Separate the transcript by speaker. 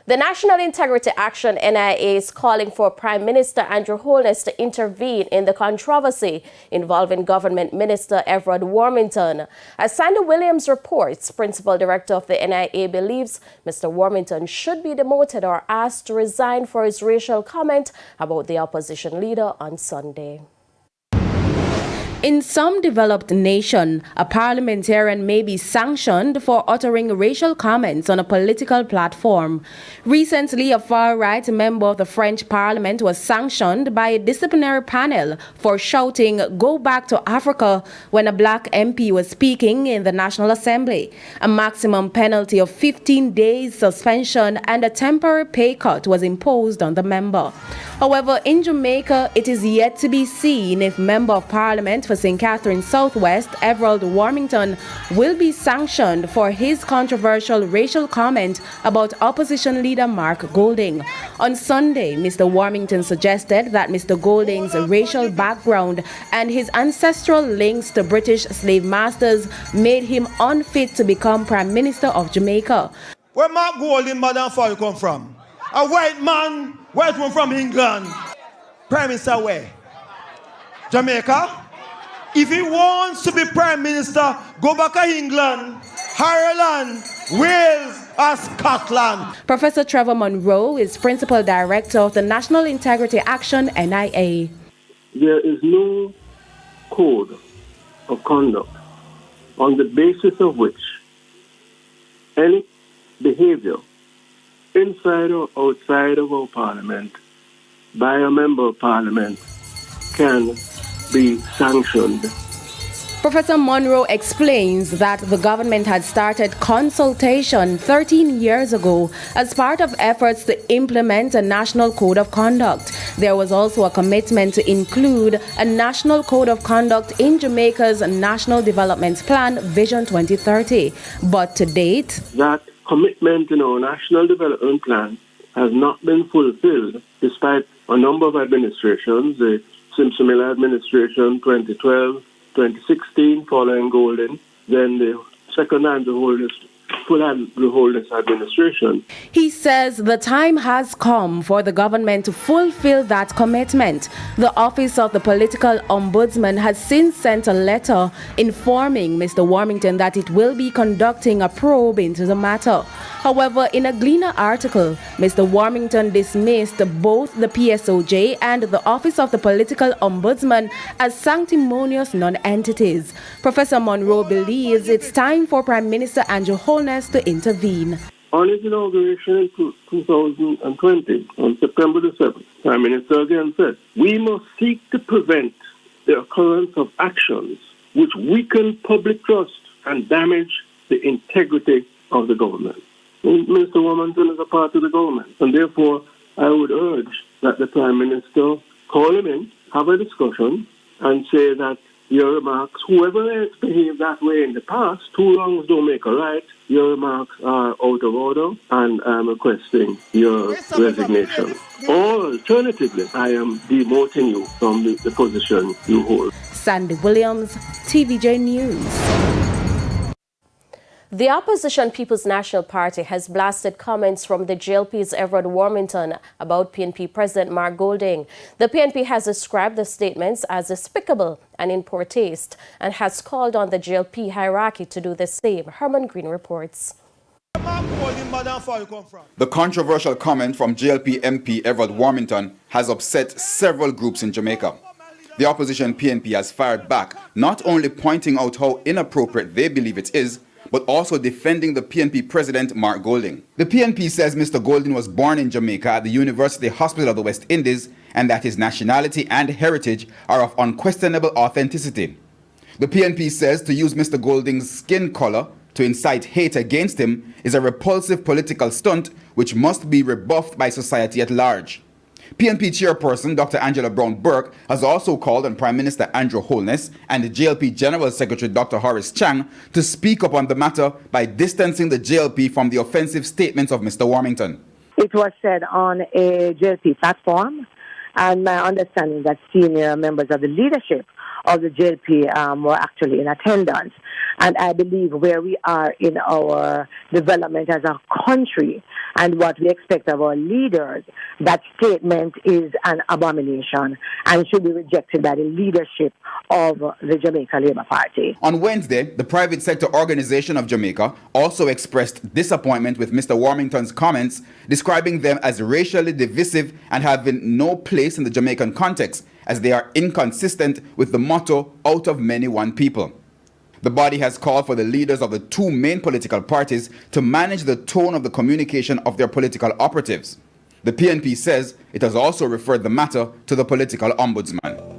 Speaker 1: The National Integrity Action NIA is calling for Prime Minister Andrew Holness to intervene in the controversy involving Government Minister EVERALD Warmington. As Sandy Williams reports, Principal Director of the NIA believes Mr. Warmington should be demoted or asked to resign for his racial comment about the opposition leader on Sunday. In some developed nation, a parliamentarian may be sanctioned for uttering racial comments on a political platform. Recently, a far-right member of the French parliament was sanctioned by a disciplinary panel for shouting "Go back to Africa" when a black MP was speaking in the National Assembly. A maximum penalty of 15 days suspension and a temporary pay cut was imposed on the member. However, in Jamaica, it is yet to be seen if Member of Parliament for St. Catherine Southwest, EVERALD Warmington, will be sanctioned for his controversial racial comment about opposition leader Mark Golding. On Sunday, Mr. Warmington suggested that Mr. Golding's racial background and his ancestral links to British slave masters made him unfit to become Prime Minister of Jamaica.
Speaker 2: Where Mark Golding, Madam Foy, come from? A white man, white one from England. Prime Minister where? Jamaica? If he wants to be Prime Minister, go back to England, Ireland, Wales, or Scotland.
Speaker 1: Professor Trevor Monroe is Principal Director of the National Integrity Action NIA.
Speaker 3: There is no code of conduct on the basis of which any behavior inside or outside of our parliament by a member of parliament can be sanctioned.
Speaker 1: Professor Monroe explains that the government had started consultation 13 years ago as part of efforts to implement a national code of conduct. There was also a commitment to include a national code of conduct in Jamaica's National Development Plan, Vision 2030. But to date,
Speaker 3: that commitment in our National Development Plan has not been fulfilled despite a number of administrations, the Simpson-Miller administration 2012, 2016 following Golding, then the second Andrew Holness administration.
Speaker 1: He says the time has come for the government to fulfill that commitment. The Office of the Political Ombudsman has since sent a letter informing Mr. Warmington that it will be conducting a probe into the matter. However, in a Gleaner article, Mr. Warmington dismissed both the PSOJ and the Office of the Political Ombudsman as sanctimonious non-entities. Professor Monroe believes it's time for Prime Minister Andrew Holness to intervene.
Speaker 3: On his inauguration in 2020, on September the 7th, Prime Minister again said, "We must seek to prevent the occurrence of actions which weaken public trust and damage the integrity of the government." Mr. Warmington is a part of the government, and therefore I would urge that the Prime Minister call him in, have a discussion, and say that your remarks, whoever has behaved that way in the past, two wrongs don't make a right, your remarks are out of order, and I'm requesting your resignation. Or alternatively, I am demoting you from the position you hold.
Speaker 1: Sandy Williams, TVJ News. The opposition People's National Party has blasted comments from the JLP's EVERALD Warmington about PNP President Mark Golding. The PNP has described the statements as despicable and in poor taste and has called on the JLP hierarchy to do the same. Herman Green reports.
Speaker 4: The controversial comment from JLP MP EVERALD Warmington has upset several groups in Jamaica. The opposition PNP has fired back, not only pointing out how inappropriate they believe it is, but also defending the PNP president, Mark Golding. The PNP says Mr. Golding was born in Jamaica at the University Hospital of the West Indies and that his nationality and heritage are of unquestionable authenticity. The PNP says to use Mr. Golding's skin color to incite hate against him is a repulsive political stunt which must be rebuffed by society at large. PNP chairperson Dr. Angela Brown-Burke has also called on Prime Minister Andrew Holness and the JLP General Secretary Dr. Horace Chang to speak up on the matter by distancing the JLP from the offensive statements of Mr. Warmington.
Speaker 5: It was said on a JLP platform, and my understanding that senior members of the leadership of the JLP were actually in attendance. And I believe where we are in our development as a country and what we expect of our leaders, that statement is an abomination and should be rejected by the leadership of the Jamaica Labour Party.
Speaker 4: On Wednesday, the private sector organization of Jamaica also expressed disappointment with Mr. Warmington's comments, describing them as racially divisive and having no place in the Jamaican context, as they are inconsistent with the motto, out of many, one people. The body has called for the leaders of the two main political parties to manage the tone of the communication of their political operatives. The PNP says it has also referred the matter to the political ombudsman.